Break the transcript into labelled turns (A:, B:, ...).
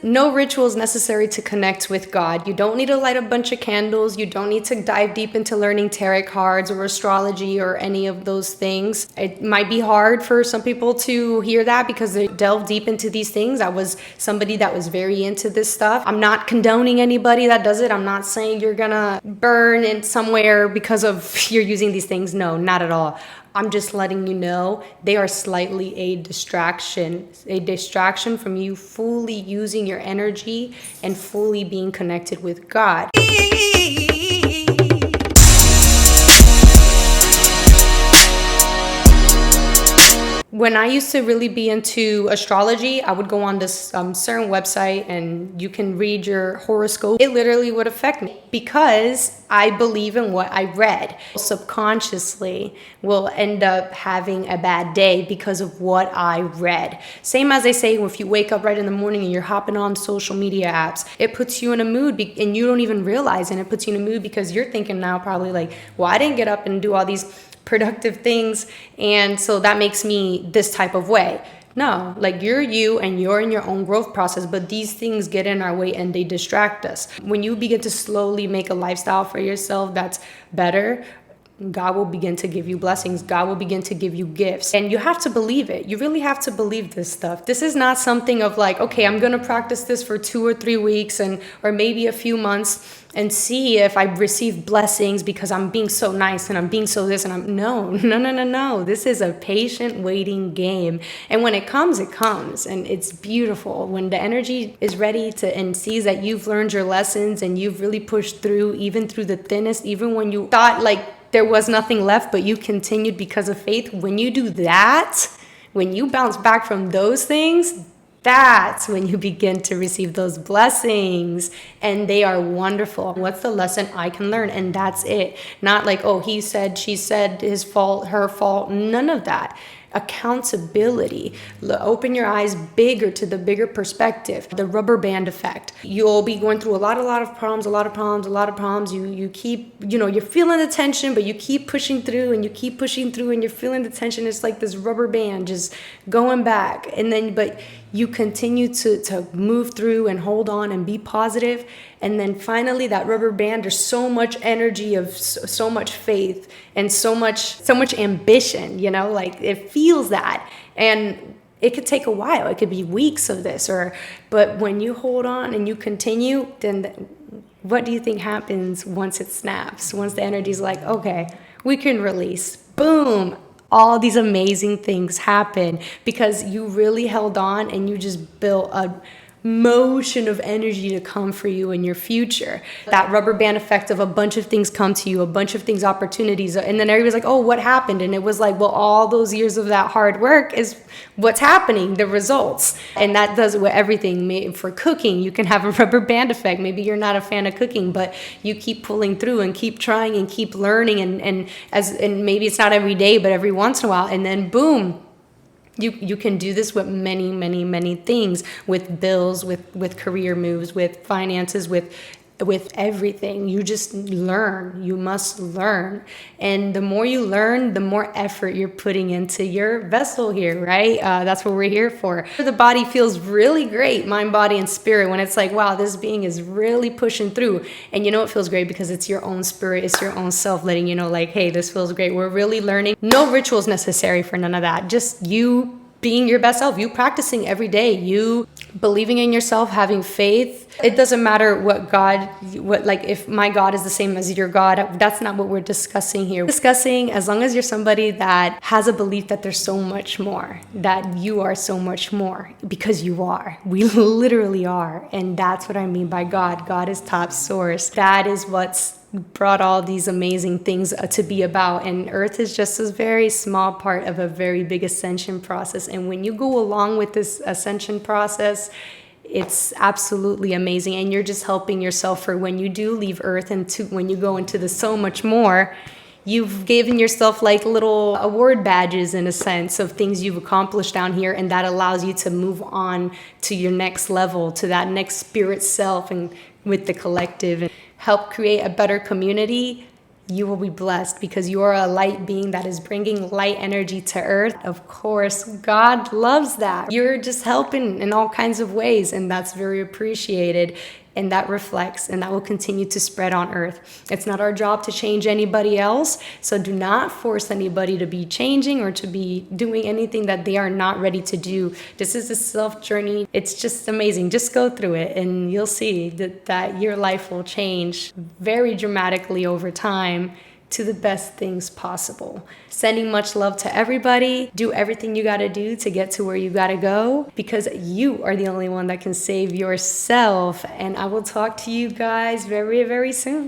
A: No ritual is necessary to connect with God. You don't need to light a bunch of candles. You don't need to dive deep into learning tarot cards or astrology or any of those things. It might be hard for some people to hear that because they delve deep into these things. I was somebody that was very into this stuff. I'm not condoning anybody that does it. I'm not saying you're gonna burn in somewhere because of you're using these things. No, not at all. I'm just letting you know they are slightly a distraction from you fully using your energy and fully being connected with God. When I used to really be into astrology, I would go on this certain website and you can read your horoscope. It literally would affect me because I believe in what I read. Subconsciously will end up having a bad day because of what I read. Same as they say, if you wake up right in the morning and you're hopping on social media apps, it puts you in a mood and you don't even realize, and it puts you in a mood because you're thinking now probably like, well, I didn't get up and do all these productive things, and so that makes me this type of way. No, like you're you and you're in your own growth process, but these things get in our way and they distract us. When you begin to slowly make a lifestyle for yourself that's better, God will begin to give you blessings. God will begin to give you gifts. And you have to believe it. You really have to believe this stuff. This is not something of like, okay, I'm going to practice this for 2 or 3 weeks or maybe a few months and see if I receive blessings because I'm being so nice and I'm being so this and I'm no. This is a patient waiting game. And when it comes and it's beautiful. When the energy is ready to and sees that you've learned your lessons and you've really pushed through, even through the thinnest, even when you thought like there was nothing left, but you continued because of faith. When you do that, when you bounce back from those things, that's when you begin to receive those blessings, and they are wonderful. What's the lesson I can learn? And that's it. Not like, oh, he said, she said, his fault, her fault. None of that. Accountability. Open your eyes bigger to the bigger perspective. The rubber band effect. You'll be going through a lot of problems. You keep, you're feeling the tension, but you keep pushing through and you're feeling the tension. It's like this rubber band just going back. And then, but you continue to move through and hold on and be positive. And then finally that rubber band, there's so much energy of so much faith and so much ambition, like it feels that. And it could take a while. It could be weeks of this but when you hold on and you continue, then what do you think happens once it snaps? Once the energy's like, okay, we can release, boom. All these amazing things happen because you really held on and you just built a motion of energy to come for you in your future. That rubber band effect of a bunch of things come to you, a bunch of things, opportunities, and then everybody's like, oh, what happened? And it was like, well, all those years of that hard work is what's happening, the results. And that does it with everything. For cooking, you can have a rubber band effect. Maybe you're not a fan of cooking, but you keep pulling through and keep trying and keep learning, and maybe it's not every day, but every once in a while, and then boom, you can do this with many things, with bills, with career moves, with finances, with everything. You just learn. You must learn. And the more you learn, the more effort you're putting into your vessel here, right? That's what we're here for. The body feels really great, mind, body, and spirit, when it's like, wow, this being is really pushing through. And it feels great because it's your own spirit, it's your own self letting you know, like, hey, this feels great. We're really learning. No rituals necessary for none of that. Just you being your best self, you practicing every day, you believing in yourself, having faith. It doesn't matter if my God is the same as your God. That's not what we're discussing here. We're discussing as long as you're somebody that has a belief that there's so much more, that you are so much more, because you are. We literally are. And that's what I mean by God. God is top source. That is what's brought all these amazing things to be about, and Earth is just a very small part of a very big ascension process. And when you go along with this ascension process, it's absolutely amazing, and you're just helping yourself for when you do leave Earth and when you go into the so much more. You've given yourself like little award badges in a sense of things you've accomplished down here, and that allows you to move on to your next level, to that next spirit self, and with the collective, and help create a better community you will be blessed because you are a light being that is bringing light energy to earth. Of course, God loves that. You're just helping in all kinds of ways, and that's very appreciated. And that reflects and that will continue to spread on earth. It's not our job to change anybody else, so do not force anybody to be changing or to be doing anything that they are not ready to do. This is a self journey. It's just amazing. Just go through it and you'll see that your life will change very dramatically over time to the best things possible. Sending much love to everybody. Do everything you gotta do to get to where you gotta go, because you are the only one that can save yourself. And I will talk to you guys very, very soon.